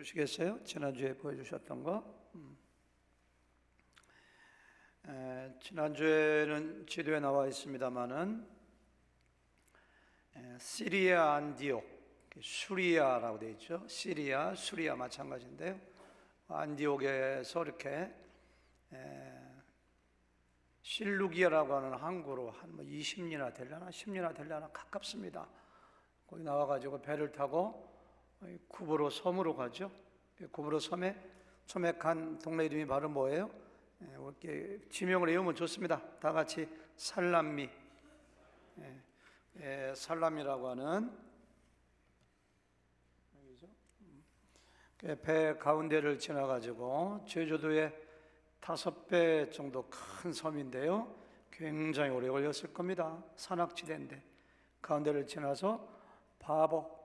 보시겠어요? 지난주에 보여주셨던 거. 지난주에는 지도에 나와 있습니다마는 시리아 안디옥, 수리아라고 되어 있죠. 시리아, 수리아 마찬가지인데요. 안디옥에서 이렇게 실루기아라고 하는 항구로 한 20리나 되려나 10리나 되려나 가깝습니다. 거기 나와가지고 배를 타고 구브로 섬으로 가죠. 구브로 섬에 처음에 간 동네 이름이 바로 뭐예요? 이렇게 지명을 외우면 좋습니다. 다 같이 살람미. 살람이라고 하는 배 가운데를 지나가지고 제주도의 5배 정도 큰 섬인데요. 굉장히 오래 걸렸을 겁니다. 산악지대인데 가운데를 지나서 바보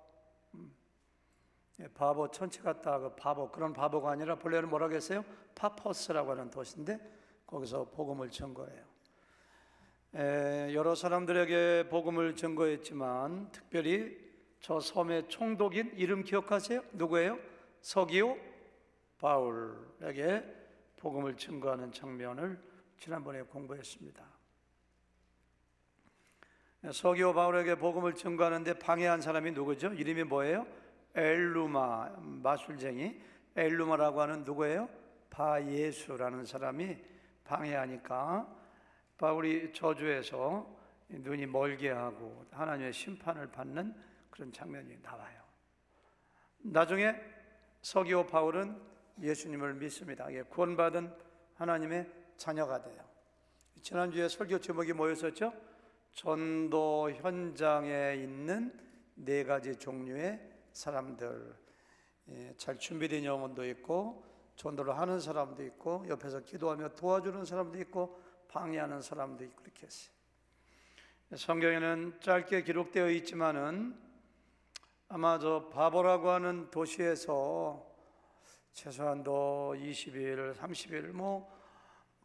천체 같다. 그 바보, 그런 바보가 아니라 본래는 뭐라고 했어요? 파퍼스라고 하는 도시인데 거기서 복음을 전거해요. 여러 사람들에게 복음을 전거했지만 특별히 저 섬의 총독인 이름 기억하세요? 누구예요? 서기오 바울에게 복음을 전거하는 장면을 지난번에 공부했습니다. 서기오 바울에게 복음을 전거하는데 방해한 사람이 누구죠? 이름이 뭐예요? 엘루마, 마술쟁이 엘루마라고 하는 누구예요? 바예수라는 사람이 방해하니까 바울이 저주해서 눈이 멀게 하고 하나님의 심판을 받는 그런 장면이 나와요. 나중에 서기오 바울은 예수님을 믿습니다. 구원받은 하나님의 자녀가 돼요. 지난주에 설교 제목이 뭐였었죠? 전도 현장에 있는 4가지 종류의 사람들. 잘 준비된 영혼도 있고 전도를 하는 사람도 있고 옆에서 기도하며 도와주는 사람도 있고 방해하는 사람도 있고 그렇게 했어요. 성경에는 짧게 기록되어 있지만은 아마 저 바보라고 하는 도시에서 최소한도 20일, 30일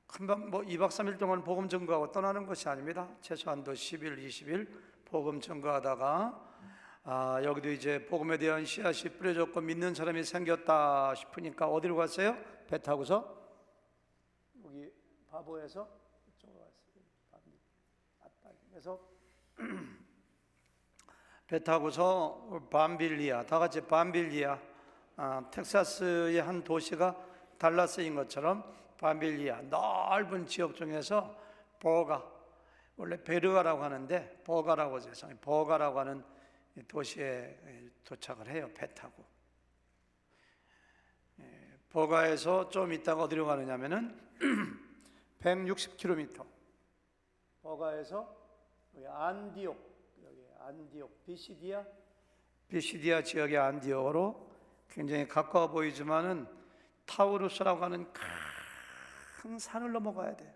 금방 2박 3일 동안 복음 전거하고 떠나는 것이 아닙니다. 최소한도 10일, 20일 복음 전거하다가 여기도 이제 복음에 대한 씨앗이 뿌려졌고 믿는 사람이 생겼다 싶으니까 어디로 갔어요? 배 타고서 여기 바보에서 이쪽으로 갔어요. 그래서 배 타고서 밤빌리아, 다 같이 밤빌리아, 텍사스의 한 도시가 달라스인 것처럼 밤빌리아 넓은 지역 중에서 버가, 원래 베르가라고 하는데 버가라고 해서 버가라고 하는 도시에 도착을 해요. 배 타고. 버가에서 좀 있다가 어디로 가느냐면은 160km. 버가에서 안디옥, 비시디아 지역의 안디옥으로 굉장히 가까워 보이지만은 타우루스라고 하는 큰 산을 넘어가야 돼요.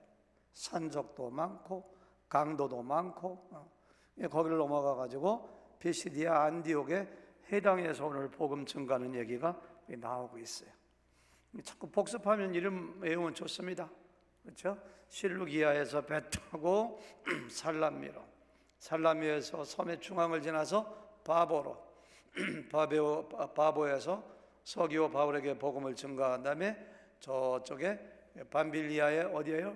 산적도 많고 강도도 많고 거기를 넘어가 가지고 비시디아 안디옥의 해당에서 오늘 복음 전가하는 얘기가 나오고 있어요. 자꾸 복습하면 이름 외우면 좋습니다. 그렇죠? 실루기아에서 배 타고 살라미에서 섬의 중앙을 지나서 바보에서 서기오 바울에게 복음을 전가한 다음에 저쪽에 밤빌리아의 어디예요?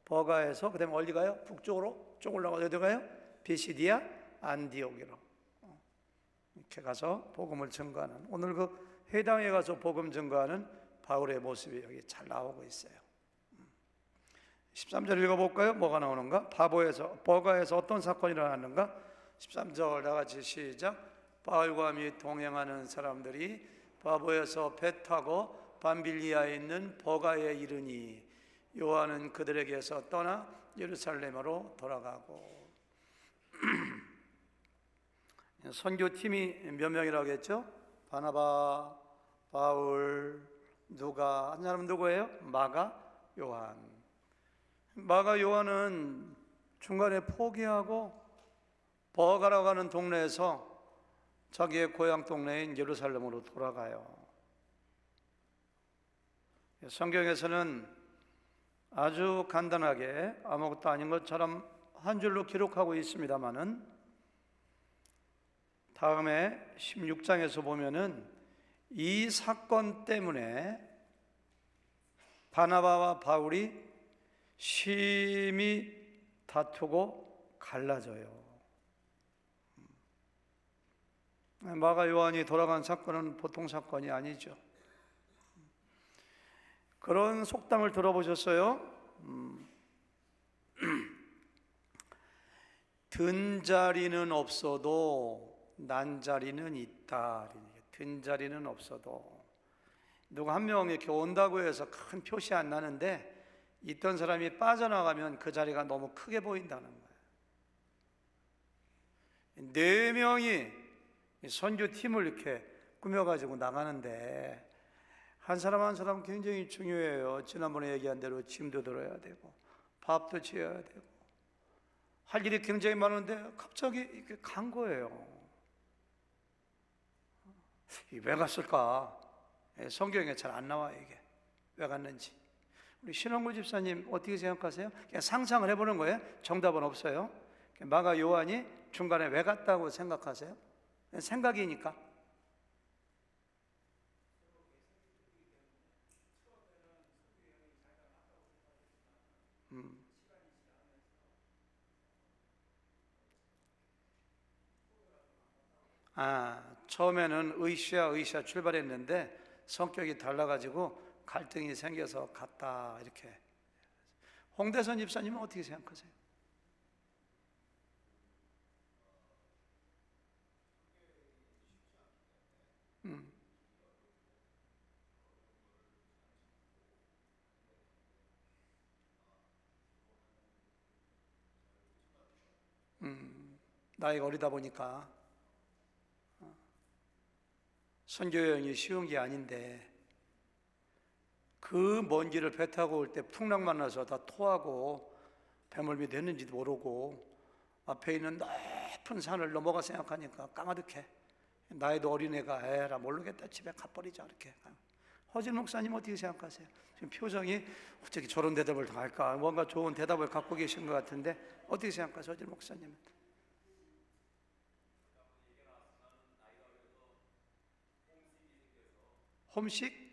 버가에서 그다음에 어디 가요? 북쪽으로 쭉 올라가서 어디 가요? 비시디아 안디옥이로 이렇게 가서 복음을 전가하는, 오늘 그 회당에 가서 복음 전가하는 바울의 모습이 여기 잘 나오고 있어요. 13절 읽어볼까요? 뭐가 나오는가? 버가에서 어떤 사건이 일어났는가? 13절 다 같이 시작. 바울과 및 동행하는 사람들이 바보에서 배 타고 밤빌리아에 있는 버가에 이르니 요한은 그들에게서 떠나 예루살렘으로 돌아가고. 선교팀이 몇 명이라고 했죠? 바나바, 바울, 누가, 한 사람은 누구예요? 마가, 요한. 마가 요한은 중간에 포기하고 버가라고 하는 동네에서 자기의 고향 동네인 예루살렘으로 돌아가요. 성경에서는 아주 간단하게 아무것도 아닌 것처럼 한 줄로 기록하고 있습니다마는 다음에 16장에서 보면은 이 사건 때문에 바나바와 바울이 심히 다투고 갈라져요. 마가 요한이 돌아간 사건은 보통 사건이 아니죠. 그런 속담을 들어보셨어요? 든 자리는 없어도 난 자리는 있다. 든 자리는 없어도 누구 한 명 이렇게 온다고 해서 큰 표시 안 나는데 있던 사람이 빠져나가면 그 자리가 너무 크게 보인다는 거예요. 4명이 선교팀을 이렇게 꾸며가지고 나가는데 한 사람 한 사람 굉장히 중요해요. 지난번에 얘기한 대로 짐도 들어야 되고 밥도 지어야 되고 할 일이 굉장히 많은데 갑자기 이렇게 간 거예요. 왜 갔을까? 성경에 잘 안 나와요. 이게 왜 갔는지. 우리 신원구 집사님 어떻게 생각하세요? 그냥 상상을 해보는 거예요. 정답은 없어요. 마가 요한이 중간에 왜 갔다고 생각하세요? 생각이니까. 처음에는 의시야 출발했는데 성격이 달라가지고 갈등이 생겨서 갔다 이렇게. 홍대선 집사님은 어떻게 생각하세요? 나이가 어리다 보니까 선교 여행이 쉬운 게 아닌데 그 먼 길을 배 타고 올 때 풍랑 만나서 다 토하고 배멀미 됐는지도 모르고 앞에 있는 높은 산을 넘어가 생각하니까 까마득해. 나이도 어린애가 에라 모르겠다 집에 가버리자 이렇게. 허진 목사님 어떻게 생각하세요? 지금 표정이 어떻게 저런 대답을 다 할까? 뭔가 좋은 대답을 갖고 계신 것 같은데 어떻게 생각하세요? 허진 목사님은? 홈식?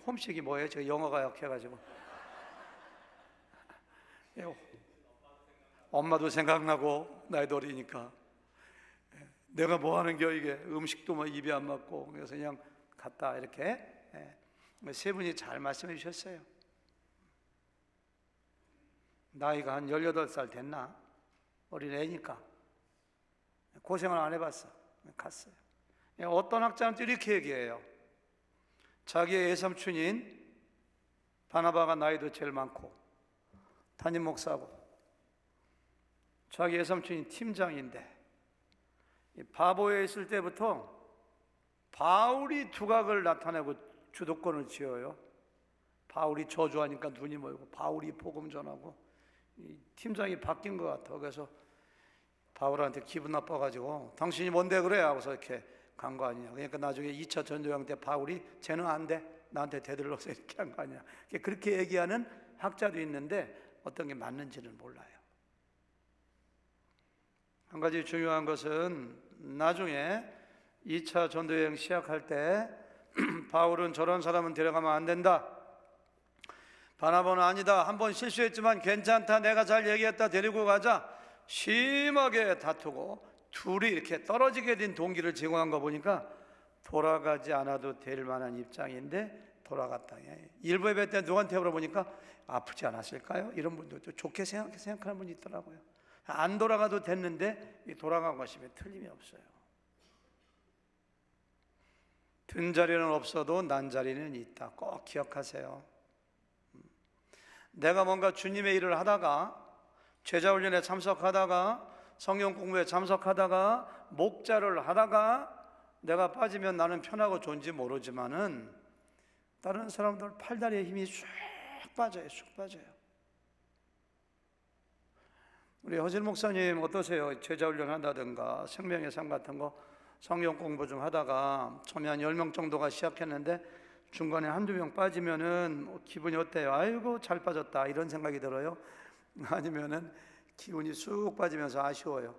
홈식이 뭐예요? 제가 영어가 약해가지고. 엄마도 생각나고 나이도 어리니까 내가 뭐 하는 겨 이게 음식도 뭐 입에 안 맞고 그래서 그냥 갔다 이렇게 세 분이 잘 말씀해 주셨어요. 나이가 한 18살 됐나? 어린애니까 고생을 안 해봤어. 갔어요. 어떤 학자는 또 이렇게 얘기해요. 자기의 외삼촌인 바나바가 나이도 제일 많고 담임 목사고 자기 외삼촌이 팀장인데 바보에 있을 때부터 바울이 두각을 나타내고 주도권을 지어요. 바울이 저주하니까 눈이 멀고 바울이 복음 전하고 이 팀장이 바뀐 것 같아. 그래서 바울한테 기분 나빠가지고 당신이 뭔데 그래? 하고서 이렇게 간 거 아니야. 그러니까 나중에 2차 전도여행 때 바울이 쟤는 안 돼. 나한테 대들러서 이렇게 한 거 아니야. 그렇게 얘기하는 학자도 있는데 어떤 게 맞는지는 몰라요. 한 가지 중요한 것은 나중에 2차 전도여행 시작할 때 바울은 저런 사람은 데려가면 안 된다. 바나바는 아니다. 한 번 실수했지만 괜찮다. 내가 잘 얘기했다. 데리고 가자. 심하게 다투고 둘이 이렇게 떨어지게 된 동기를 제공한 거 보니까 돌아가지 않아도 될 만한 입장인데 돌아갔다. 일부 예배 때 누구한테 물어보니까 아프지 않았을까요? 이런 분들도 좋게 생각하는 분이 있더라고요. 안 돌아가도 됐는데 돌아간 것이면 틀림이 없어요. 든 자리는 없어도 난 자리는 있다. 꼭 기억하세요. 내가 뭔가 주님의 일을 하다가 제자훈련에 참석하다가 성경 공부에 참석하다가 목자를 하다가 내가 빠지면 나는 편하고 좋은지 모르지만은 다른 사람들 팔다리에 힘이 쑥 빠져요. 쑥 빠져요. 우리 허질 목사님 어떠세요? 제자훈련 한다든가 생명의 삶 같은 거 성경 공부 좀 하다가 처음에 한 10명 정도가 시작했는데 중간에 한두 명 빠지면은 기분이 어때요? 아이고 잘 빠졌다 이런 생각이 들어요? 아니면은 기운이 쑥 빠지면서 아쉬워요?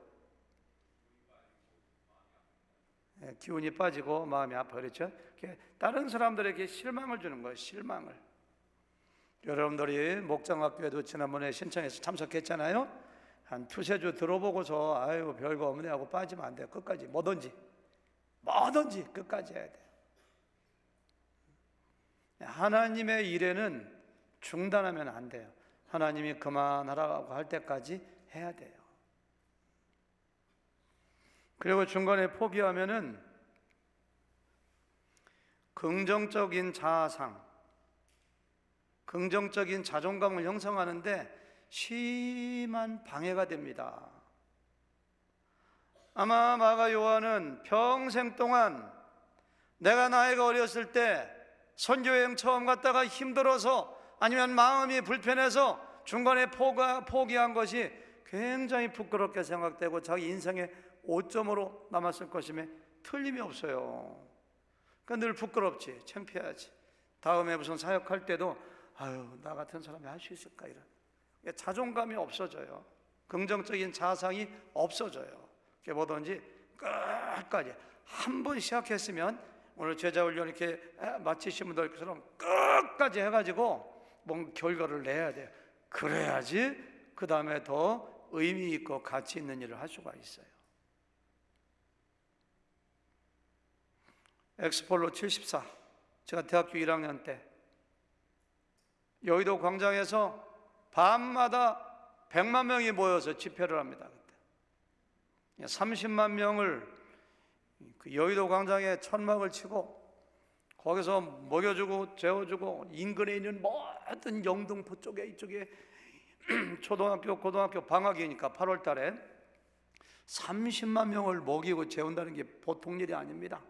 기운이 빠지고 마음이 아파. 그렇죠? 다른 사람들에게 실망을 주는 거예요. 실망을. 여러분들이 목장학교에도 지난번에 신청해서 참석했잖아요. 한 두세 주 들어보고서 아유 별거 없네 하고 빠지면 안 돼요. 끝까지 뭐든지 끝까지 해야 돼요. 하나님의 일에는 중단하면 안 돼요. 하나님이 그만하라고 할 때까지 해야 돼요. 그리고 중간에 포기하면은 긍정적인 자아상, 긍정적인 자존감을 형성하는데 심한 방해가 됩니다. 아마 마가 요한은 평생 동안 내가 나이가 어렸을 때 선교여행 처음 갔다가 힘들어서 아니면 마음이 불편해서 중간에 포기한 것이 굉장히 부끄럽게 생각되고 자기 인생의 오점으로 남았을 것임에 틀림이 없어요. 그러니까 늘 부끄럽지, 창피하지. 다음에 무슨 사역할 때도 아유 나 같은 사람이 할 수 있을까 이런 자존감이 없어져요. 긍정적인 자상이 없어져요. 뭐든지 끝까지 한 번 시작했으면 오늘 제자훈련 이렇게 마치신 분들처럼 끝까지 해가지고 뭔 결과를 내야 돼요. 그래야지 그 다음에 더 의미 있고 가치 있는 일을 할 수가 있어요. 엑스폴로 74, 제가 대학교 1학년 때 여의도 광장에서 밤마다 100만 명이 모여서 집회를 합니다. 그때 30만 명을 그 여의도 광장에 천막을 치고 거기서 먹여주고 재워주고 인근에 있는 모든 영등포 쪽에 이쪽에 초등학교 고등학교 방학이니까 8월 달에 30만 명을 먹이고 재운다는 게 보통 일이 아닙니다.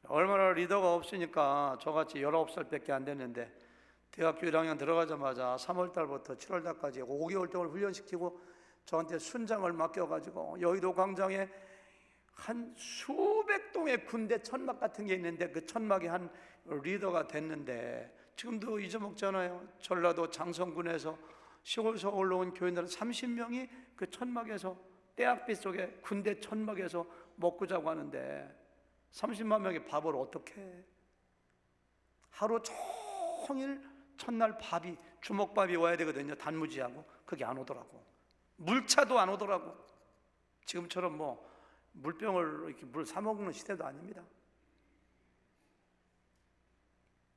얼마나 리더가 없으니까 저같이 19살밖에 안 됐는데 대학교 1학년 들어가자마자 3월 달부터 7월 달까지 5개월 동안 훈련시키고 저한테 순장을 맡겨가지고 여의도 광장에 한 수백 동의 군대 천막 같은 게 있는데 그 천막이 한 리더가 됐는데 지금도 잊어먹잖아요. 전라도 장성군에서 시골에서 올라온 교인들 30명이 그 천막에서 떼약빛 속에 군대 천막에서 먹고 자고 하는데 30만 명의 밥을 어떻게 해? 하루 종일 첫날 밥이 주먹밥이 와야 되거든요. 단무지하고 그게 안 오더라고. 물차도 안 오더라고. 지금처럼 뭐 물병을 이렇게 물 사 먹는 시대도 아닙니다.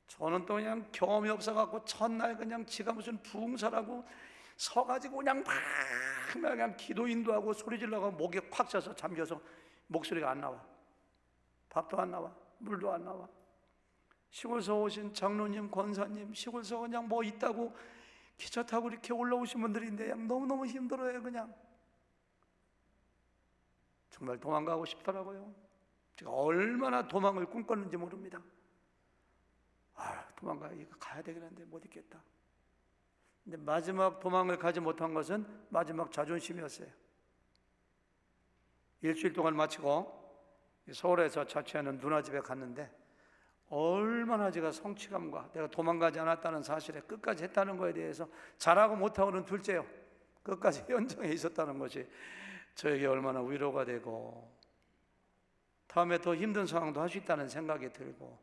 저는 또 그냥 경험이 없어갖고 첫날 그냥 지가 무슨 부흥사라고 서가지고 그냥 기도 인도하고 소리 질러가고 목에 콱 차서 잠겨서 목소리가 안 나와. 밥도 안 나와. 물도 안 나와. 시골에서 오신 장로님, 권사님, 시골에서 그냥 뭐 있다고 기차 타고 이렇게 올라오신 분들인데 그냥 너무너무 힘들어요. 그냥 정말 도망가고 싶더라고요. 제가 얼마나 도망을 꿈꿨는지 모릅니다. 가야 되겠는데 못 있겠다. 근데 마지막 도망을 가지 못한 것은 마지막 자존심이었어요. 일주일 동안 마치고 서울에서 자취하는 누나 집에 갔는데 얼마나 제가 성취감과 내가 도망가지 않았다는 사실에 끝까지 했다는 것에 대해서 잘하고 못하고는 둘째요. 끝까지 현장에 있었다는 것이 저에게 얼마나 위로가 되고 다음에 더 힘든 상황도 할 수 있다는 생각이 들고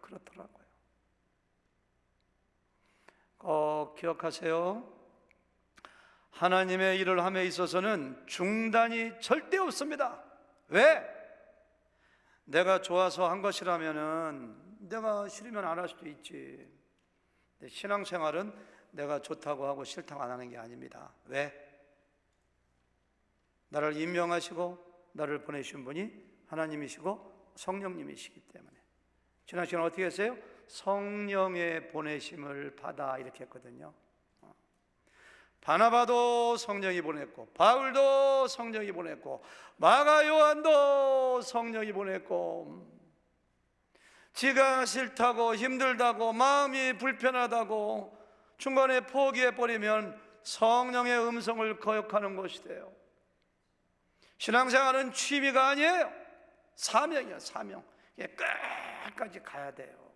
그렇더라고요. 꼭 기억하세요. 하나님의 일을 함에 있어서는 중단이 절대 없습니다. 왜? 내가 좋아서 한 것이라면은 내가 싫으면 안 할 수도 있지. 근데 신앙생활은 내가 좋다고 하고 싫다고 안 하는 게 아닙니다. 왜? 나를 임명하시고 나를 보내신 분이 하나님이시고 성령님이시기 때문에. 지난 시간에 어떻게 했어요? 성령의 보내심을 받아 이렇게 했거든요. 바나바도 성령이 보냈고 바울도 성령이 보냈고 마가 요한도 성령이 보냈고 지가 싫다고 힘들다고 마음이 불편하다고 중간에 포기해버리면 성령의 음성을 거역하는 것이 돼요. 신앙생활은 취미가 아니에요. 사명이에요. 사명. 끝까지 가야 돼요.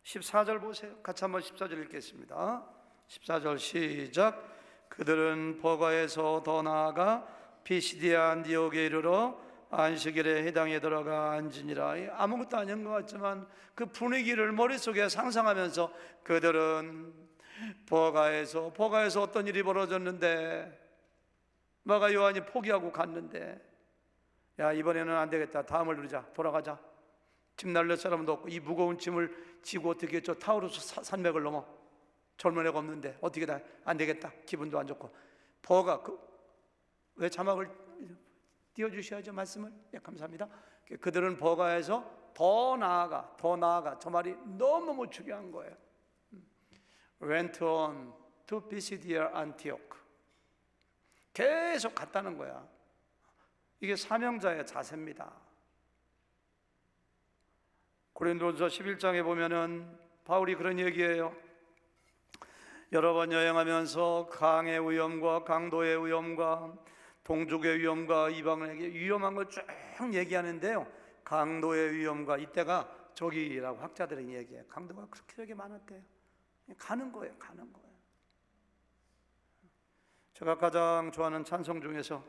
14절 보세요. 같이 한번 14절 읽겠습니다. 14절 시작. 그들은 버가에서 더 나아가 피시디아 안디옥에 이르러 안식일에 회당에 들어가 앉으니라. 아무것도 아닌 것 같지만 그 분위기를 머릿속에 상상하면서 그들은 버가에서 어떤 일이 벌어졌는데 마가 요한이 포기하고 갔는데, 야, 이번에는 안 되겠다, 다음을 누리자, 돌아가자. 짐 날릴 사람도 없고 이 무거운 짐을 지고 어떻게 저 타우루스 산맥을 넘어, 젊은 애가 없는데 어떻게 다 안 되겠다, 기분도 안 좋고. 버가 왜 자막을 띄워주셔야죠, 말씀을. 예, 감사합니다. 그들은 버가에서 더 나아가 저 말이 너무너무 중요한 거예요. went on to Pisidia Antioch. 계속 갔다는 거야. 이게 사명자의 자세입니다. 고린도전서 11장에 보면은 바울이 그런 얘기예요. 여러 번 여행하면서 강의 위험과 강도의 위험과 동족의 위험과 이방인에게 위험한 걸 쭉 얘기하는데요, 강도의 위험과, 이때가 저기라고 학자들은 얘기해요. 강도가 그렇게 되게 많았대요. 가는 거예요. 제가 가장 좋아하는 찬송 중에서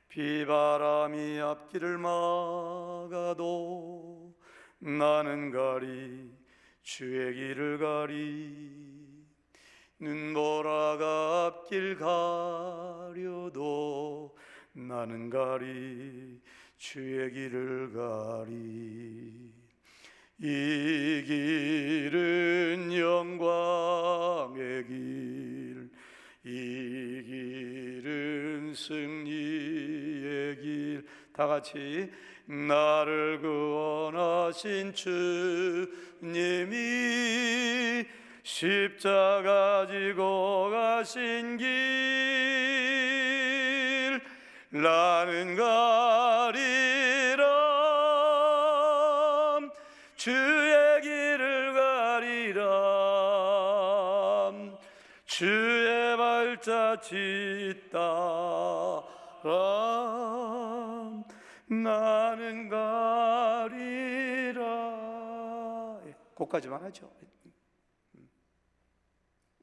비바람이 앞길을 막아도 나는 가리 주의 길을 가리, 눈보라가 앞길 가려도 나는 가리 주의 길을 가리. 이 길은 영광의 길, 이 길은 승리의 길. 다 같이 나를 구원하신 주님이 십자가 지고 가신 길 나는 가리라, 주의 길을 가리라, 주의 발자취 따라 나는 가리라. 거기까지만 하죠.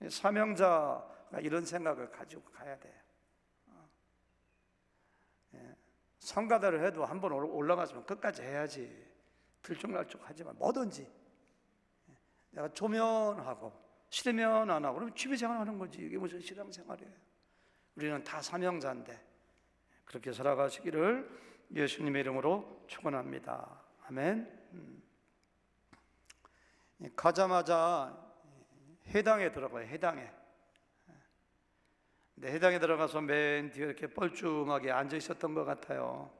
사명자가 이런 생각을 가지고 가야 돼요. 성가대를 해도 한번 올라갔으면 끝까지 해야지. 들쭉날쭉하지만 뭐든지 내가 조면하고 싫으면 안 하고 그러면 취미생활 하는 거지. 이게 무슨 신앙생활이에요. 우리는 다 사명자인데 그렇게 살아가시기를 예수님의 이름으로 축원합니다. 아멘. 가자마자 해당에 들어가요. 해당에. 근데 해당에 들어가서 맨 뒤에 이렇게 뻘쭘하게 앉아 있었던 것 같아요.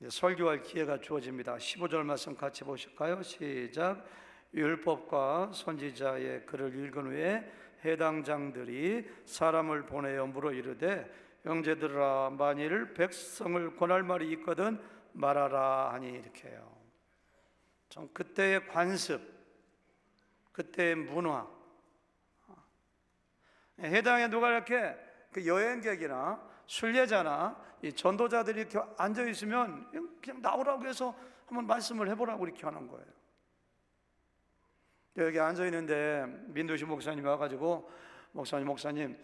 설교할 기회가 주어집니다. 15절 말씀 같이 보실까요? 시작. 율법과 선지자의 글을 읽은 후에 해당장들이 사람을 보내어 물어 이르되, 형제들아, 만일 백성을 권할 말이 있거든 말하라 하니. 이렇게 해요. 좀 그때의 관습, 그때의 문화. 해당에 누가 이렇게 그 여행객이나 순례자나 이 전도자들이 이렇게 앉아 있으면 그냥 나오라고 해서 한번 말씀을 해보라고 이렇게 하는 거예요. 여기 앉아 있는데 민두시 목사님이 와가지고 목사님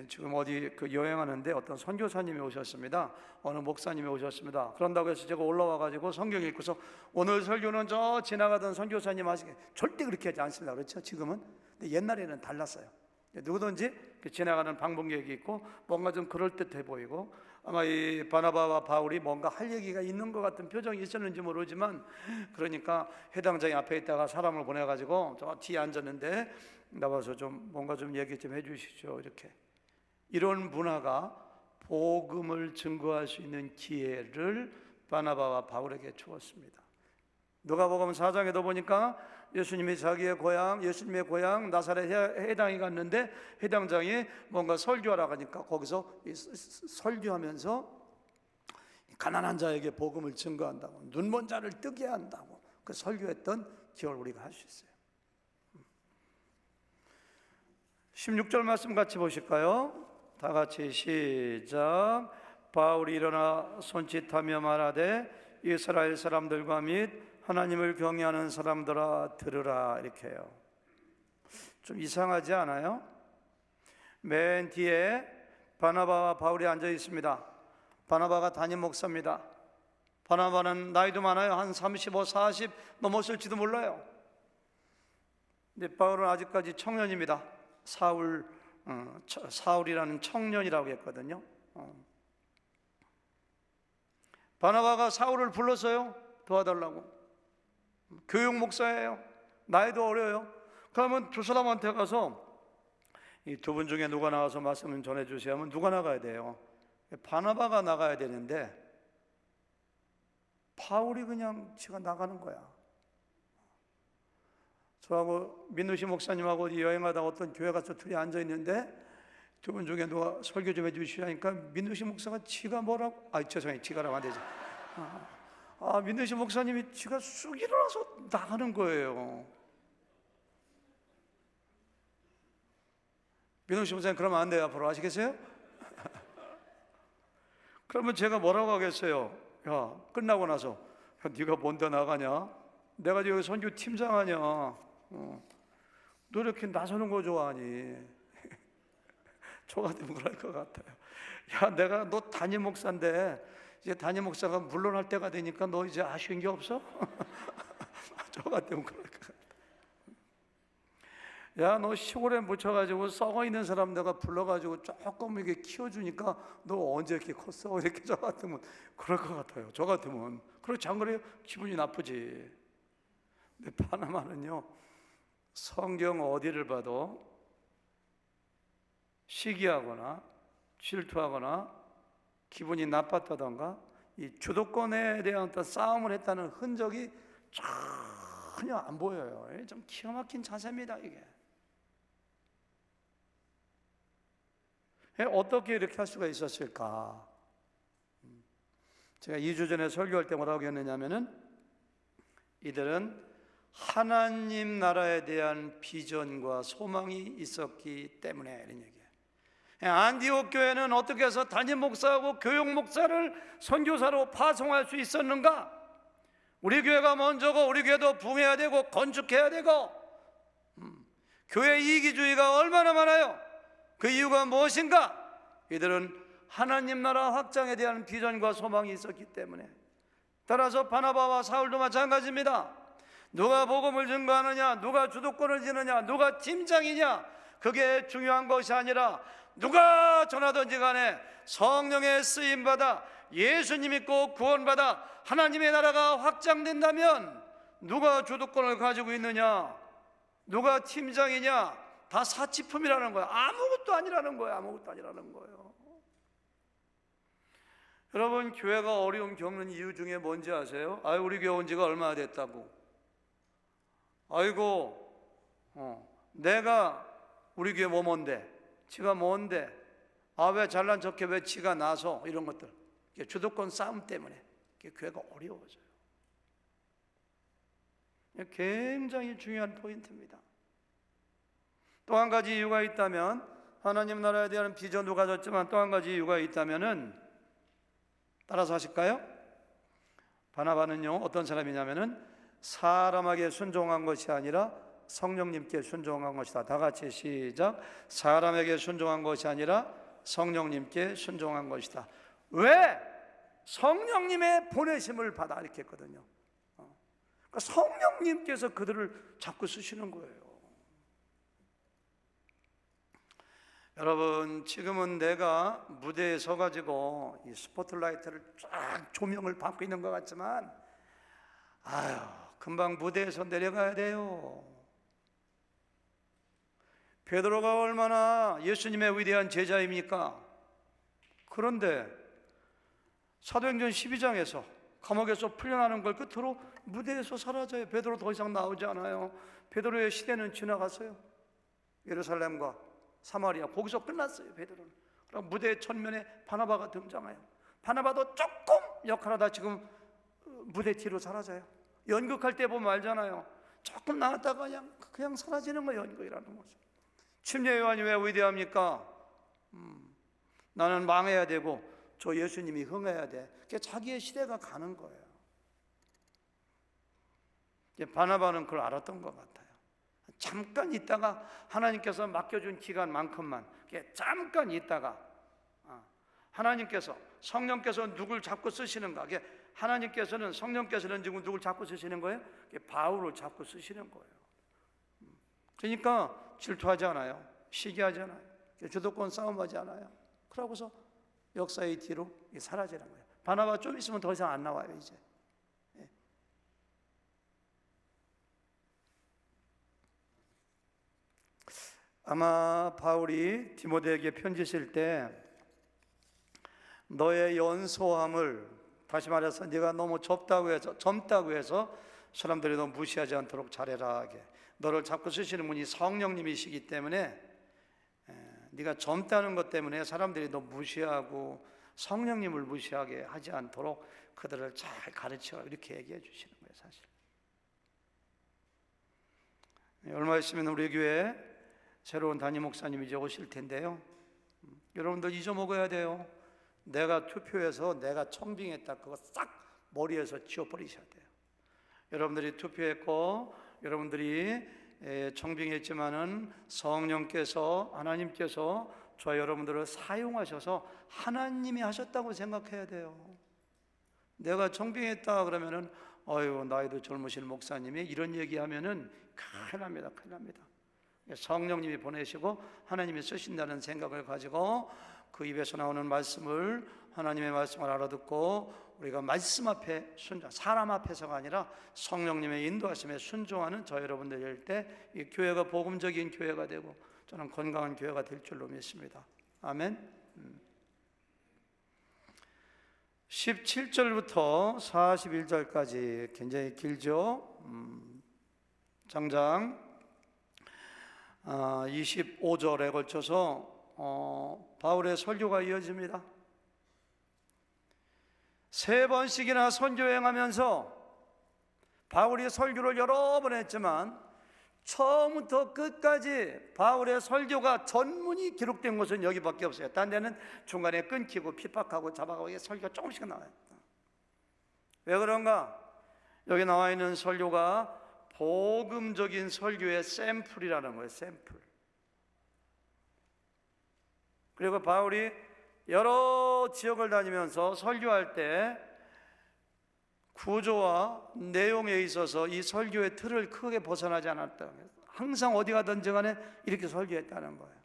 지금 어디 그 여행하는데 어떤 선교사님이 오셨습니다. 어느 목사님이 오셨습니다. 그런다고 해서 제가 올라와가지고 성경 읽고서 오늘 설교는 저 지나가던 선교사님 하시게, 절대 그렇게 하지 않습니다. 그렇죠? 지금은. 근데 옛날에는 달랐어요. 누구든지 지나가는 방문객이 있고 뭔가 좀 그럴듯해 보이고, 아마 이 바나바와 바울이 뭔가 할 얘기가 있는 것 같은 표정이 있었는지 모르지만, 그러니까 해당장이 앞에 있다가 사람을 보내가지고 저 뒤에 앉았는데 나와서 좀 뭔가 좀 얘기 좀 해주시죠. 이렇게. 이런 문화가 복음을 증거할 수 있는 기회를 바나바와 바울에게 주었습니다. 누가복음 4장에도 보니까 예수님이 자기의 고향, 예수님의 고향 나사렛 해당에 갔는데 해당장이 뭔가 설교하라고 하니까 거기서 설교하면서 가난한 자에게 복음을 증거한다고, 눈먼 자를 뜨게 한다고 그 설교했던 기억을 우리가 할 수 있어요. 16절 말씀 같이 보실까요? 다 같이 시작. 바울이 일어나 손짓하며 말하되, 이스라엘 사람들과 및 하나님을 경외하는 사람들아 들으라. 이렇게 해요. 좀 이상하지 않아요? 맨 뒤에 바나바와 바울이 앉아 있습니다. 바나바가 담임 목사입니다. 바나바는 나이도 많아요. 한 35, 40 넘었을지도 몰라요. 근데 바울은 아직까지 청년입니다. 사울이라는 청년이라고 했거든요. 바나바가 사울을 불렀어요. 도와달라고. 교육 목사예요. 나이도 어려요. 그러면 두 사람한테 가서 이 두 분 중에 누가 나와서 말씀을 전해주세요 하면 누가 나가야 돼요? 바나바가 나가야 되는데 바울이 그냥 지가 나가는 거야. 저하고 민누시 목사님하고 여행하다가 어떤 교회 가서 둘이 앉아있는데 두 분 중에 누가 설교 좀 해주시라니까 민누시 목사가 지가 뭐라고 죄송해요. 지가라면 안 되죠. 민누시 목사님이 지가 쑥 일어나서 나가는 거예요. 민누시 목사님 그러면 안 돼요. 앞으로 아시겠어요? 그러면 제가 뭐라고 하겠어요? 야, 끝나고 나서 야, 네가 뭔데 나가냐? 내가 여기 선교 팀장 아냐? 너 이렇게 나서는 거 좋아하니? 저 같으면 그럴 것 같아요. 야, 내가 너 담임 목사인데 이제 담임 목사가 물러날 때가 되니까 너 이제 아쉬운 게 없어? 저 같으면 그럴 것 같아요. 야, 너 시골에 묻혀가지고 썩어 있는 사람 내가 불러가지고 조금 이렇게 키워주니까 너 언제 이렇게 컸어? 이렇게 저 같으면 그럴 것 같아요. 저 같으면. 그렇지 안 그래요? 기분이 나쁘지. 근데 바나바는요, 성경 어디를 봐도 시기하거나 질투하거나 기분이 나빴다던가 이 주도권에 대한 어떤 싸움을 했다는 흔적이 전혀 안 보여요. 좀 기가 막힌 자세입니다. 이게 어떻게 이렇게 할 수가 있었을까? 제가 2주 전에 설교할 때 뭐라고 했느냐면은 이들은 하나님 나라에 대한 비전과 소망이 있었기 때문에 이런 얘기예요. 안디옥 교회는 어떻게 해서 담임 목사하고 교육 목사를 선교사로 파송할 수 있었는가? 우리 교회가 먼저고 우리 교회도 부흥해야 되고 건축해야 되고 교회 이기주의가 얼마나 많아요. 그 이유가 무엇인가? 이들은 하나님 나라 확장에 대한 비전과 소망이 있었기 때문에. 따라서 바나바와 사울도 마찬가지입니다. 누가 복음을 증거하느냐, 누가 주도권을 지느냐, 누가 팀장이냐, 그게 중요한 것이 아니라 누가 전하든지 간에 성령의 쓰임받아 예수님 믿고 구원받아 하나님의 나라가 확장된다면 누가 주도권을 가지고 있느냐, 누가 팀장이냐, 다 사치품이라는 거야. 아무것도 아니라는 거야. 아무것도 아니라는 거예요. 여러분, 교회가 어려움 겪는 이유 중에 뭔지 아세요? 우리 교회 온 지가 얼마나 됐다고. 내가 우리 교회 뭔데? 지가 뭔데? 왜 잘난 척해? 왜 지가 나서? 이런 것들. 주도권 싸움 때문에 교회가 어려워져요. 굉장히 중요한 포인트입니다. 또 한 가지 이유가 있다면, 하나님 나라에 대한 비전도 가졌지만 또 한 가지 이유가 있다면은, 따라서 하실까요? 바나바는요, 어떤 사람이냐면은 사람에게 순종한 것이 아니라 성령님께 순종한 것이다. 다 같이 시작. 사람에게 순종한 것이 아니라 성령님께 순종한 것이다. 왜? 성령님의 보내심을 받아 이렇게 했거든요. 그러니까 성령님께서 그들을 자꾸 쓰시는 거예요. 여러분, 지금은 내가 무대에 서가지고 이 스포트라이트를 쫙 조명을 받고 있는 것 같지만 금방 무대에서 내려가야 돼요. 베드로가 얼마나 예수님의 위대한 제자입니까? 그런데 사도행전 12장에서 감옥에서 풀려나는 걸 끝으로 무대에서 사라져요. 베드로 더 이상 나오지 않아요. 베드로의 시대는 지나갔어요. 예루살렘과 사마리아, 거기서 끝났어요. 베드로는. 그럼 무대 천면에 바나바가 등장해요. 바나바도 조금 역할하다 지금 무대 뒤로 사라져요. 연극할 때 보면 알잖아요. 조금 나왔다가 그냥 사라지는 거예요. 연극이라는 거죠. 침례 요한이 왜 위대합니까? 나는 망해야 되고 저 예수님이 흥해야 돼. 그게 자기의 시대가 가는 거예요. 바나바는 그걸 알았던 것 같아요. 잠깐 있다가 하나님께서 맡겨준 기간만큼만 잠깐 있다가 하나님께서, 성령께서 누굴 자꾸 쓰시는가? 하나님께서는, 성령께서는 지금 누굴 자꾸 쓰시는 거예요? 바울을 자꾸 쓰시는 거예요. 그러니까 질투하지 않아요. 시기하지 않아요. 주도권 싸움하지 않아요. 그러고서 역사의 뒤로 사라지는 거예요. 바나바 좀 있으면 더 이상 안 나와요, 이제. 아마 바울이 디모데에게 편지 쓸 때 너의 연소함을, 다시 말해서 네가 너무 젊다고 해서 사람들이 너 무시하지 않도록 잘해라 하게, 너를 자꾸 쓰시는 분이 성령님이시기 때문에 네가 젊다는 것 때문에 사람들이 너 무시하고 성령님을 무시하게 하지 않도록 그들을 잘 가르쳐, 이렇게 얘기해 주시는 거예요. 사실 얼마 있으면 우리 교회 새로운 담임 목사님이 이제 오실 텐데요, 여러분들 잊어먹어야 돼요. 내가 투표해서 내가 청빙했다, 그거 싹 머리에서 지워버리셔야 돼요. 여러분들이 투표했고 여러분들이 청빙했지만은 성령께서, 하나님께서 저 여러분들을 사용하셔서 하나님이 하셨다고 생각해야 돼요. 내가 청빙했다 그러면은 어휴, 나이도 젊으신 목사님이 이런 얘기하면은 큰일 납니다. 큰일 납니다. 성령님이 보내시고 하나님이 쓰신다는 생각을 가지고 그 입에서 나오는 말씀을, 하나님의 말씀을 알아듣고 우리가 말씀 앞에 사람 앞에서가 아니라 성령님의 인도하심에 순종하는 저 여러분들일 때 이 교회가 복음적인 교회가 되고 저는 건강한 교회가 될 줄로 믿습니다. 아멘. 17절부터 41절까지 굉장히 길죠. 장장 25절에 걸쳐서 바울의 설교가 이어집니다. 3번씩이나 선교 여행하면서 바울이 설교를 여러 번 했지만 처음부터 끝까지 바울의 설교가 전문이 기록된 것은 여기밖에 없어요. 딴 데는 중간에 끊기고 핍박하고 잡아가고 설교가 조금씩 나와요. 왜 그런가? 여기 나와 있는 설교가 복음적인 설교의 샘플이라는 거예요. 샘플. 그리고 바울이 여러 지역을 다니면서 설교할 때 구조와 내용에 있어서 이 설교의 틀을 크게 벗어나지 않았다. 항상 어디 가든지 간에 이렇게 설교했다는 거예요.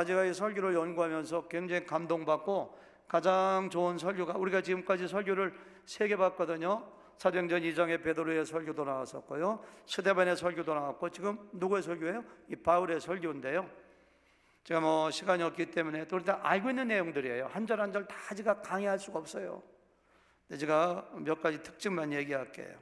제가 이 설교를 연구하면서 굉장히 감동받고 가장 좋은 설교가, 우리가 지금까지 설교를 3개 봤거든요. 사도행전 2장에 베드로의 설교도 나왔었고요, 스데반의 설교도 나왔고, 지금 누구의 설교예요? 이 바울의 설교인데요. 제가 시간이 없기 때문에 또 다 알고 있는 내용들이에요. 한 절 한 절 다 제가 강의할 수가 없어요. 근데 제가 몇 가지 특징만 얘기할게요.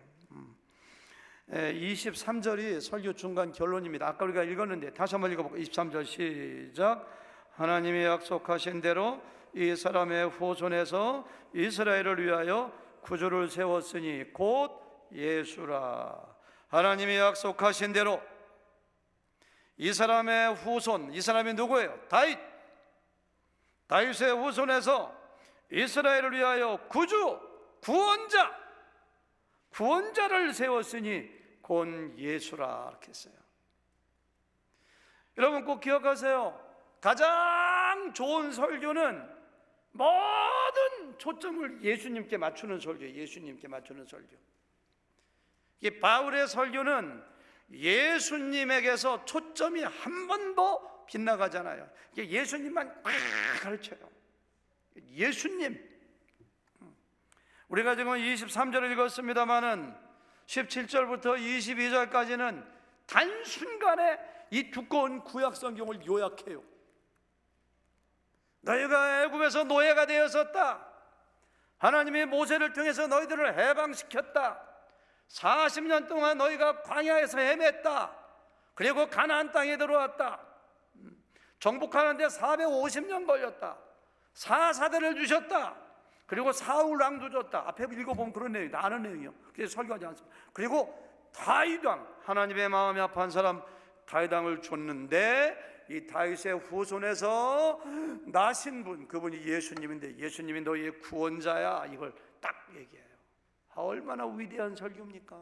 23절이 설교 중간 결론입니다. 아까 우리가 읽었는데 다시 한번 읽어볼까요? 23절 시작. 하나님이 약속하신 대로 이 사람의 후손에서 이스라엘을 위하여 구주를 세웠으니 곧 예수라. 하나님이 약속하신 대로 이 사람의 후손, 이 사람이 누구예요? 다윗의 후손에서 이스라엘을 위하여 구주, 구원자를 세웠으니 곧 예수라, 이렇게 했어요. 여러분 꼭 기억하세요. 가장 좋은 설교는 모든 초점을 예수님께 맞추는 설교예요. 예수님께 맞추는 설교. 이 바울의 설교는 예수님에게서 초점이 한 번도 빗나가잖아요. 예수님만 가르쳐요. 예수님. 우리가 지금 23절을 읽었습니다마는 17절부터 22절까지는 단순간에 이 두꺼운 구약 성경을 요약해요. 너희가 애굽에서 노예가 되었었다. 하나님이 모세를 통해서 너희들을 해방시켰다. 40년 동안 너희가 광야에서 헤맸다. 그리고 가나안 땅에 들어왔다. 정복하는데 450년 걸렸다. 사사대를 주셨다. 그리고 사울 왕도 줬다. 앞에 읽어보면 그런 내용이 아는 내용이요. 그래서 설교하지 않습니다. 그리고 다윗 왕, 하나님의 마음이 아파한 사람 다윗 왕을 줬는데 이 다윗의 후손에서 나신 분, 그분이 예수님인데 예수님이 너희의 구원자야, 이걸 딱 얘기해요. 얼마나 위대한 설교입니까?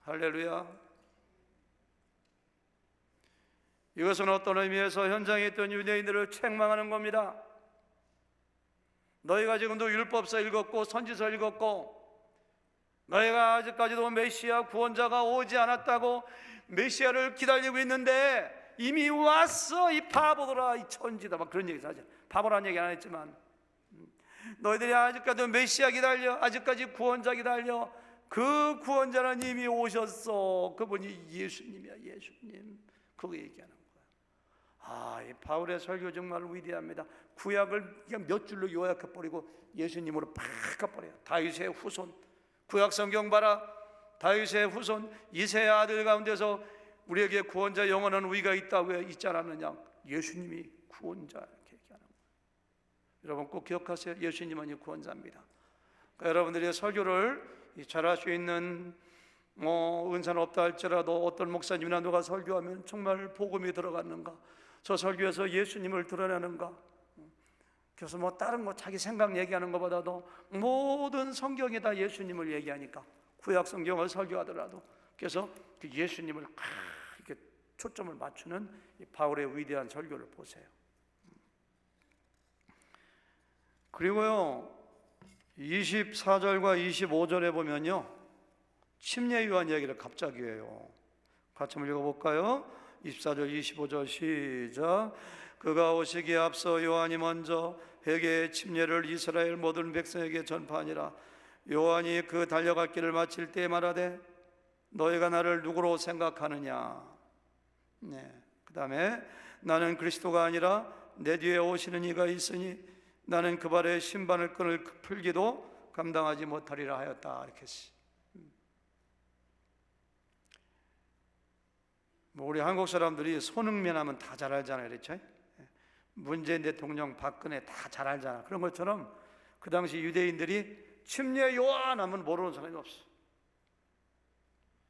할렐루야. 이것은 어떤 의미에서 현장에 있던 유대인들을 책망하는 겁니다. 너희가 지금도 율법서 읽었고 선지서 읽었고 너희가 아직까지도 메시아 구원자가 오지 않았다고 메시아를 기다리고 있는데 이미 왔어 이 바보들아 이 천지다 막 그런 얘기 하죠. 바보라는 얘기 안 했지만 너희들이 아직까지도 메시아 기다려 아직까지 구원자 기다려 그 구원자는 이미 오셨어. 그분이 예수님이야. 예수님 그거 얘기하는 거야. 이 바울의 설교 정말 위대합니다. 구약을 그냥 몇 줄로 요약해버리고 예수님으로 팍 가버려요. 다윗의 후손 구약 성경 봐라. 다윗의 후손 이새의 아들 가운데서 우리에게 구원자 영원한 의가 있다고 있지 않았느냐. 예수님이 구원자 이렇게 얘기하는 거예요. 여러분 꼭 기억하세요. 예수님은 구원자입니다. 그러니까 여러분들이 설교를 잘할 수 있는 은사는 없다 할지라도 어떤 목사님이나 누가 설교하면 정말 복음이 들어갔는가, 저 설교에서 예수님을 드러내는가. 그래서 다른 자기 생각 얘기하는 것보다도 모든 성경에 다 예수님을 얘기하니까 구약 성경을 설교하더라도 그래서 그 예수님을 이렇게 초점을 맞추는 이 바울의 위대한 설교를 보세요. 그리고요 24절과 25절에 보면요 침례 요한 얘기를 갑자기 해요. 같이 한번 읽어볼까요? 24절 25절 시작. 그가 오시기에 앞서 요한이 먼저 회개의 침례를 이스라엘 모든 백성에게 전파하니라. 요한이 그 달려갈 길을 마칠 때 말하되 너희가 나를 누구로 생각하느냐. 그 다음에 나는 그리스도가 아니라 내 뒤에 오시는 이가 있으니 나는 그 발에 신발을 끈을 풀기도 감당하지 못하리라 하였다. 이렇게 했어요. 우리 한국 사람들이 손흥민 하면 다 잘 알잖아요. 그렇죠? 문재인 대통령, 박근혜 다 잘 알잖아. 그런 것처럼 그 당시 유대인들이 침례 요한 하면 모르는 사람이 없어.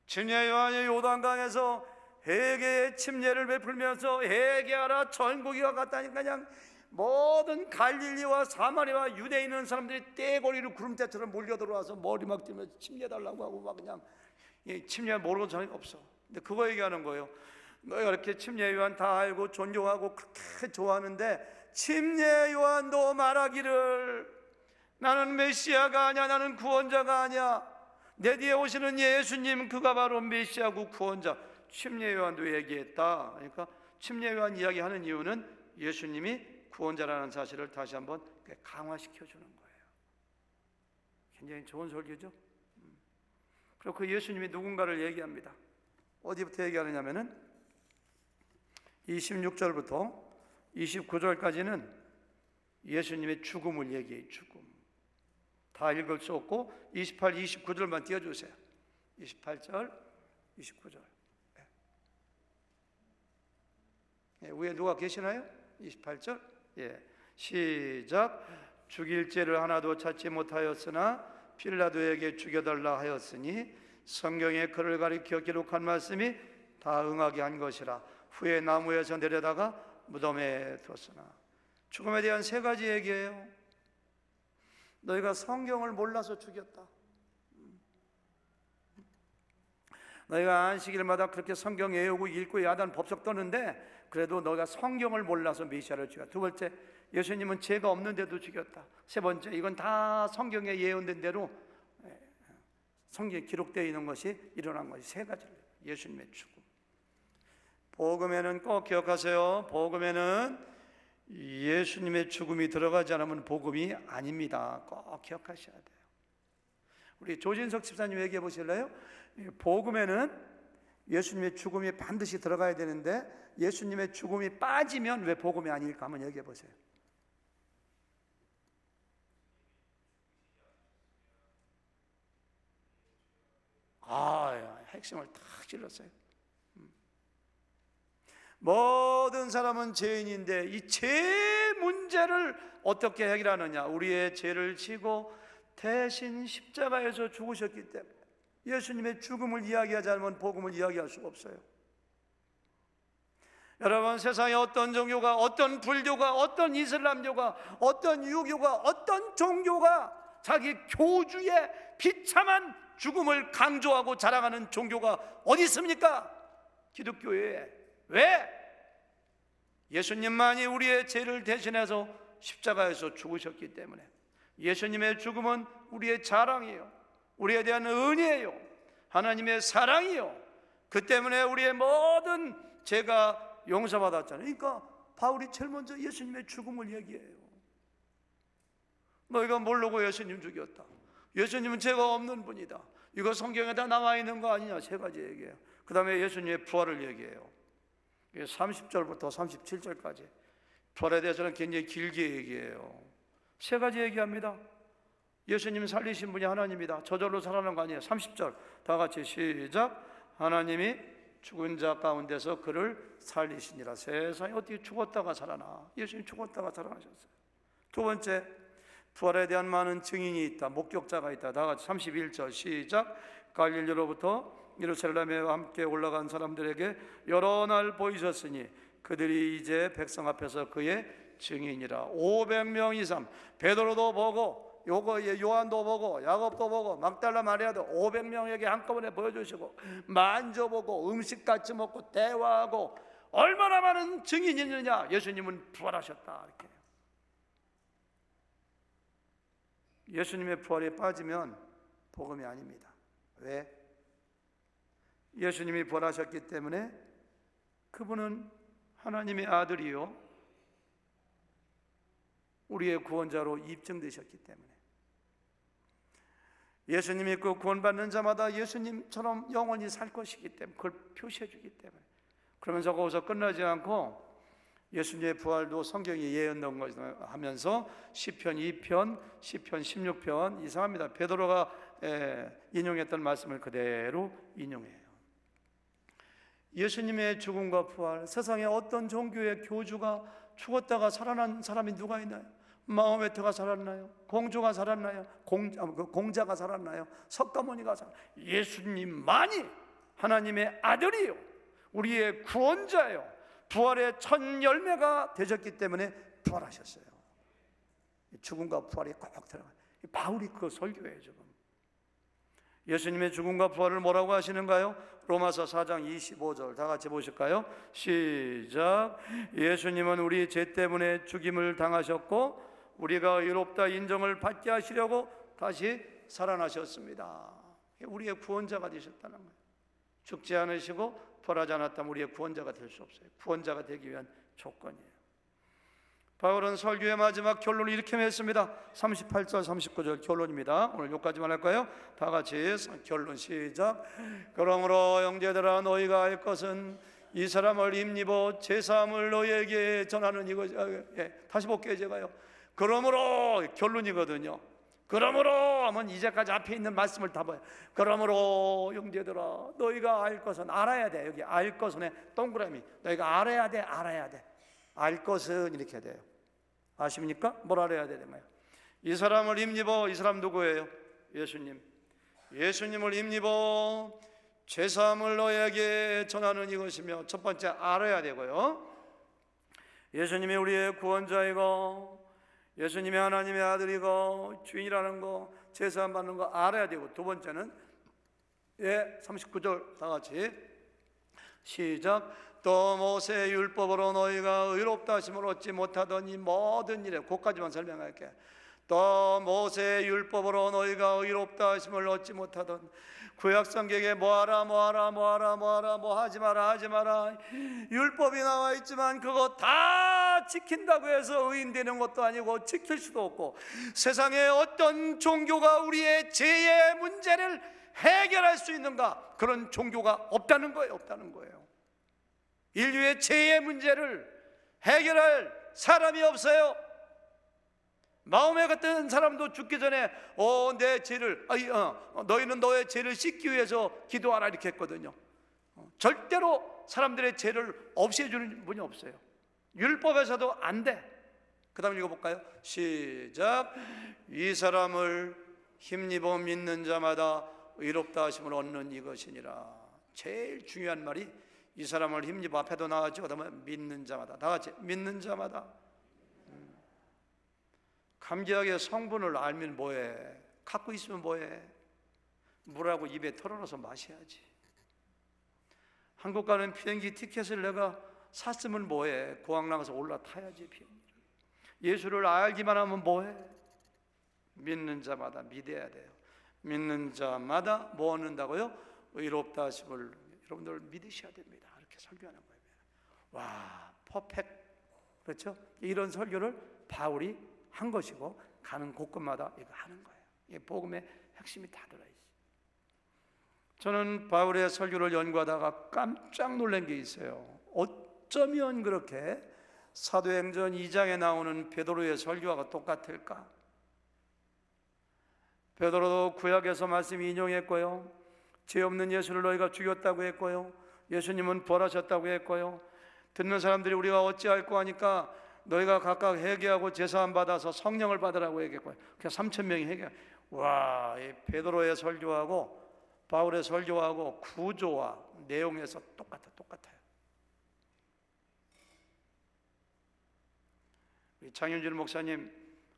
침례 요한이 요단강에서 회개의 침례를 베풀면서 회개하라 천국이와 같다니까 그냥 모든 갈릴리와 사마리아와 유대에 있는 사람들이 떼거리로 구름대처럼 몰려들어와서 머리 막 들면서 침례달라고 하고 막 그냥 침례 모르는 사람이 없어. 근데 그거 얘기하는 거예요. 너희가 이렇게 침례 요한 다 알고 존경하고 그렇게 좋아하는데 침례 요한도 말하기를 나는 메시아가 아니야, 나는 구원자가 아니야, 내 뒤에 오시는 예수님 그가 바로 메시아고 구원자. 침례 요한도 얘기했다. 그러니까 침례 요한 이야기하는 이유는 예수님이 구원자라는 사실을 다시 한번 강화시켜 주는 거예요. 굉장히 좋은 설교죠. 그리고 그 예수님이 누군가를 얘기합니다. 어디부터 얘기하느냐면은 26절부터 29절까지는 예수님의 죽음을 얘기해요. 죽음 다 읽을 수 없고 28, 29절만 띄워주세요. 28절, 29절. 위에 누가 계시나요? 28절. 시작. 죽일 죄를 하나도 찾지 못하였으나 빌라도에게 죽여달라 하였으니 성경에 그를 가리켜 기록한 말씀이 다 응하게 한 것이라. 후에 나무에서 내려다가 무덤에 뒀으나. 죽음에 대한 세 가지 얘기예요. 너희가 성경을 몰라서 죽였다. 너희가 안식일마다 그렇게 성경 외우고 읽고 야단 법석 떠는데 그래도 너희가 성경을 몰라서 메시아를 죽였다. 두 번째, 예수님은 죄가 없는데도 죽였다. 세 번째, 이건 다 성경에 예언된 대로 성경에 기록되어 있는 것이 일어난 것이 세 가지예요. 예수님의 죽음. 복음에는 꼭 기억하세요. 복음에는 예수님의 죽음이 들어가지 않으면 복음이 아닙니다. 꼭 기억하셔야 돼요. 우리 조진석 집사님 얘기해 보실래요? 복음에는 예수님의 죽음이 반드시 들어가야 되는데 예수님의 죽음이 빠지면 왜 복음이 아닐까 한번 얘기해 보세요. 핵심을 탁 찔렀어요. 모든 사람은 죄인인데 이 죄 문제를 어떻게 해결하느냐. 우리의 죄를 지고 대신 십자가에서 죽으셨기 때문에 예수님의 죽음을 이야기하지 않으면 복음을 이야기할 수가 없어요. 여러분, 세상에 어떤 종교가, 어떤 불교가, 어떤 이슬람교가, 어떤 유교가, 어떤 종교가 자기 교주의 비참한 죽음을 강조하고 자랑하는 종교가 어디 있습니까? 기독교에. 왜? 예수님만이 우리의 죄를 대신해서 십자가에서 죽으셨기 때문에. 예수님의 죽음은 우리의 자랑이에요. 우리에 대한 은혜예요. 하나님의 사랑이요. 그 때문에 우리의 모든 죄가 용서받았잖아요. 그러니까 바울이 제일 먼저 예수님의 죽음을 얘기해요. 너희가 모르고 예수님 죽였다. 예수님은 죄가 없는 분이다. 이거 성경에 다 나와 있는 거 아니냐. 세 가지 얘기해요. 그 다음에 예수님의 부활을 얘기해요. 30절부터 37절까지 부활에 대해서는 굉장히 길게 얘기해요. 세 가지 얘기합니다. 예수님 살리신 분이 하나님이다. 저절로 살아난 거 아니에요. 30절 다 같이 시작. 하나님이 죽은 자 가운데서 그를 살리시니라. 세상에 어떻게 죽었다가 살아나. 예수님 죽었다가 살아나셨어요. 두 번째, 부활에 대한 많은 증인이 있다. 목격자가 있다. 다 같이 31절 시작. 갈릴리로부터 예루살렘에 함께 올라간 사람들에게 여러 날 보이셨으니 그들이 이제 백성 앞에서 그의 증인이라. 500명 이상, 베드로도 보고 요한도 보고 야곱도 보고 막달라 마리아도 500명에게 한꺼번에 보여주시고 만져보고 음식 같이 먹고 대화하고 얼마나 많은 증인이 있느냐. 예수님은 부활하셨다. 이렇게. 예수님의 부활에 빠지면 복음이 아닙니다. 왜? 예수님이 부활하셨기 때문에 그분은 하나님의 아들이요 우리의 구원자로 입증되셨기 때문에 예수님이 그 구원받는 자마다 예수님처럼 영원히 살 것이기 때문에 그걸 표시해 주기 때문에 그러면서 거기서 끝나지 않고 예수님의 부활도 성경이 예언된 것을 하면서 시편 2편, 시편 16편 이상합니다. 베드로가 인용했던 말씀을 그대로 인용해요. 예수님의 죽음과 부활, 세상에 어떤 종교의 교주가 죽었다가 살아난 사람이 누가 있나요? 마호메트가 살았나요? 공주가 살았나요? 공자가 살았나요? 석가모니가 살았나요? 예수님만이 하나님의 아들이요 우리의 구원자예요. 부활의 첫 열매가 되셨기 때문에 부활하셨어요. 죽음과 부활이 꼭 들어가요. 바울이 그거 설교해요. 지금 예수님의 죽음과 부활을 뭐라고 하시는가요? 로마서 4장 25절 다 같이 보실까요? 시작. 예수님은 우리 죄 때문에 죽임을 당하셨고 우리가 의롭다 인정을 받게 하시려고 다시 살아나셨습니다. 우리의 구원자가 되셨다는 거예요. 죽지 않으시고 부활하지 않았다면 우리의 구원자가 될 수 없어요. 구원자가 되기 위한 조건이에요. 바울은 설교의 마지막 결론을 이렇게 맺습니다. 38절 39절 결론입니다. 오늘 여기까지만 할까요? 다 같이 결론 시작. 그러므로 형제들아 너희가 알 것은 이 사람을 힘입어 제사함을 너희에게 전하는 이것. 다시 볼게요. 제가요. 그러므로 결론이거든요. 그러므로 하면 이제까지 앞에 있는 말씀을 다 봐요. 그러므로 형제들아 너희가 알 것은 알아야 돼. 여기 알 것은에 동그라미. 너희가 알아야 돼. 알아야 돼. 알 것은 이렇게 돼요. 아십니까? 뭘 알아야 되나요? 이 사람을 힘입어. 이 사람 누구예요? 예수님. 예수님을 힘입어 제사함을 너에게 전하는 이것이며 첫 번째 알아야 되고요. 예수님이 우리의 구원자이고 예수님이 하나님의 아들이고 주인이라는 거 제사함 받는 거 알아야 되고 두 번째는 39절 다 같이 시작. 또 모세의 율법으로 너희가 의롭다 하심을 얻지 못하던 이 모든 일에 그것까지만 설명할게. 또 모세의 율법으로 너희가 의롭다 하심을 얻지 못하던 구약 성경에 뭐하라 뭐 하지 마라 율법이 나와 있지만 그거 다 지킨다고 해서 의인 되는 것도 아니고 지킬 수도 없고 세상에 어떤 종교가 우리의 죄의 문제를 해결할 수 있는가? 그런 종교가 없다는 거예요. 인류의 죄의 문제를 해결할 사람이 없어요. 마음에 같은 사람도 죽기 전에 내 죄를 너희는 너의 죄를 씻기 위해서 기도하라 이렇게 했거든요. 절대로 사람들의 죄를 없애주는 분이 없어요. 율법에서도 안 돼. 그 다음 읽어볼까요? 시작. 이 사람을 힘입어 믿는 자마다 의롭다 하심을 얻는 이것이니라. 제일 중요한 말이 이 사람을 힘입어 앞에도 나왔죠. 그 다음에 믿는 자마다. 다 같이 믿는 자마다. 감기약의 성분을 알면 뭐해? 갖고 있으면 뭐해? 물하고 입에 털어넣어서 마셔야지. 한국 가는 비행기 티켓을 내가 샀으면 뭐해? 공항 나가서 올라타야지 비행기를. 예수를 알기만 하면 뭐해? 믿는 자마다 믿어야 돼요. 믿는 자마다 뭐 얻는다고요? 의롭다 하심을 여러분들 믿으셔야 됩니다. 이렇게 설교하는 거예요. 와, 퍼펙트. 그렇죠? 이런 설교를 바울이 한 것이고 가는 곳곳마다 이거 하는 거예요. 이게 복음의 핵심이 다 들어있어요. 저는 바울의 설교를 연구하다가 깜짝 놀란 게 있어요. 어쩌면 그렇게 사도행전 2장에 나오는 베드로의 설교와 똑같을까? 베드로도 구약에서 말씀 인용했고요, 죄 없는 예수를 너희가 죽였다고 했고요, 예수님은 벌하셨다고 했고요, 듣는 사람들이 우리가 어찌할꼬 하니까 너희가 각각 회개하고 제사함 받아서 성령을 받으라고 얘기했고요. 그래서 3,000명이 회개. 와, 이 베드로의 설교하고 바울의 설교하고 구조와 내용에서 똑같아요. 장윤준 목사님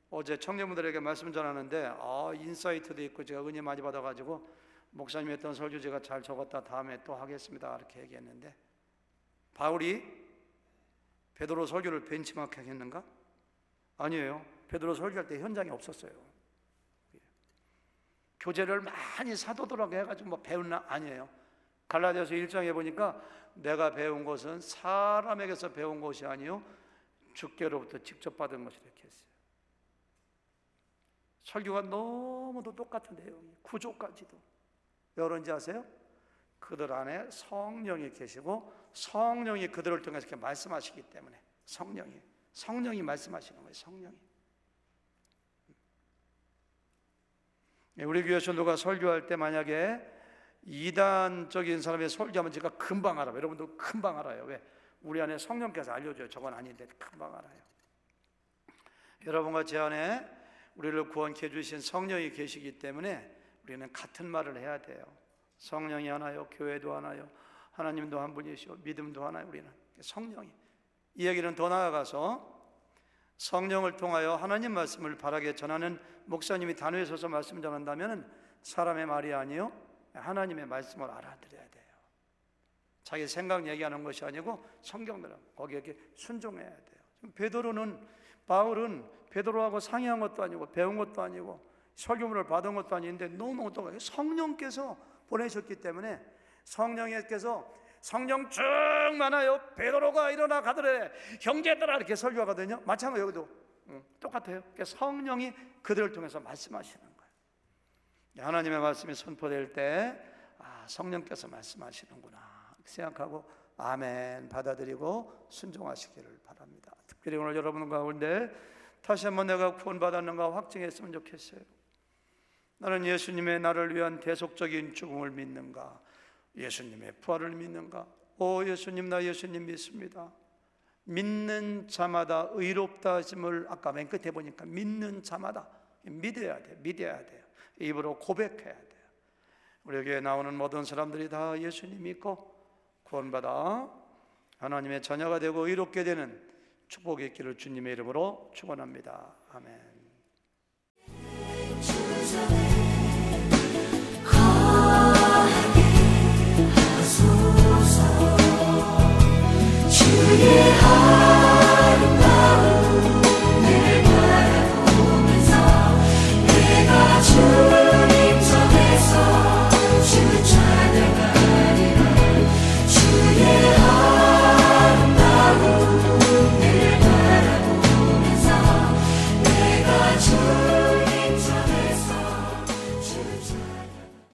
어제 청년분들에게 말씀 전하는데 인사이트도 있고 제가 은혜 많이 받아가지고 목사님이 했던 설교 제가 잘 적었다 다음에 또 하겠습니다 이렇게 얘기했는데, 바울이 베드로 설교를 벤치마킹 했는가? 아니에요. 베드로 설교할 때 현장에 없었어요. 교재를 많이 사도들하고 해가지고 뭐 배웠나? 아니에요. 갈라디아서 1장에 보니까 내가 배운 것은 사람에게서 배운 것이 아니요 주께로부터 직접 받은 것이라 이렇게 했어요. 설교가 너무도 똑같은 내용이, 구조까지도. 왜 그런지 아세요? 그들 안에 성령이 계시고 성령이 그들을 통해서 이렇게 말씀하시기 때문에, 성령이 말씀하시는 거예요. 성령이. 우리 교회에서 누가 설교할 때 만약에 이단적인 사람의 설교하면 제가 금방 알아요. 여러분도 금방 알아요. 왜? 우리 안에 성령께서 알려줘요. 저건 아닌데 금방 알아요. 여러분과 제 안에 우리를 구원케 해주신 성령이 계시기 때문에 우리는 같은 말을 해야 돼요. 성령이 하나요, 교회도 하나요, 하나님도 한 분이시오, 믿음도 하나요. 우리는 성령이. 이 얘기는 더 나아가서 성령을 통하여 하나님 말씀을 바라게 전하는 목사님이 단호에 서서 말씀 전한다면 사람의 말이 아니요 하나님의 말씀을 알아들어야 돼요. 자기 생각 얘기하는 것이 아니고 성경대로 거기에 순종해야 돼요. 바울은 베드로하고 상의한 것도 아니고 배운 것도 아니고 설교문을 받은 것도 아닌데 너무 똑같아요. 성령께서 보내셨기 때문에 성령께서 성령 쭉 많아요. 베드로가 일어나 가더래 형제들아 이렇게 설교하거든요. 마찬가지 여기도 똑같아요. 그러니까 성령이 그들을 통해서 말씀하시는 거예요. 하나님의 말씀이 선포될 때 성령께서 말씀하시는구나 생각하고 아멘 받아들이고 순종하시기를 바랍니다. 특별히 오늘 여러분 가운데 다시 한번 내가 구원받았는가 확증했으면 좋겠어요. 나는 예수님의 나를 위한 대속적인 죽음을 믿는가, 예수님의 부활을 믿는가? 예수님, 나 예수님 믿습니다. 믿는 자마다 의롭다 하심을 아까 맨 끝에 보니까 믿는 자마다 믿어야 돼요. 입으로 고백해야 돼요. 우리 교회에 나오는 모든 사람들이 다 예수님 믿고 구원받아 하나님의 자녀가 되고 의롭게 되는 축복이 있기를 주님의 이름으로 축원합니다. 아멘.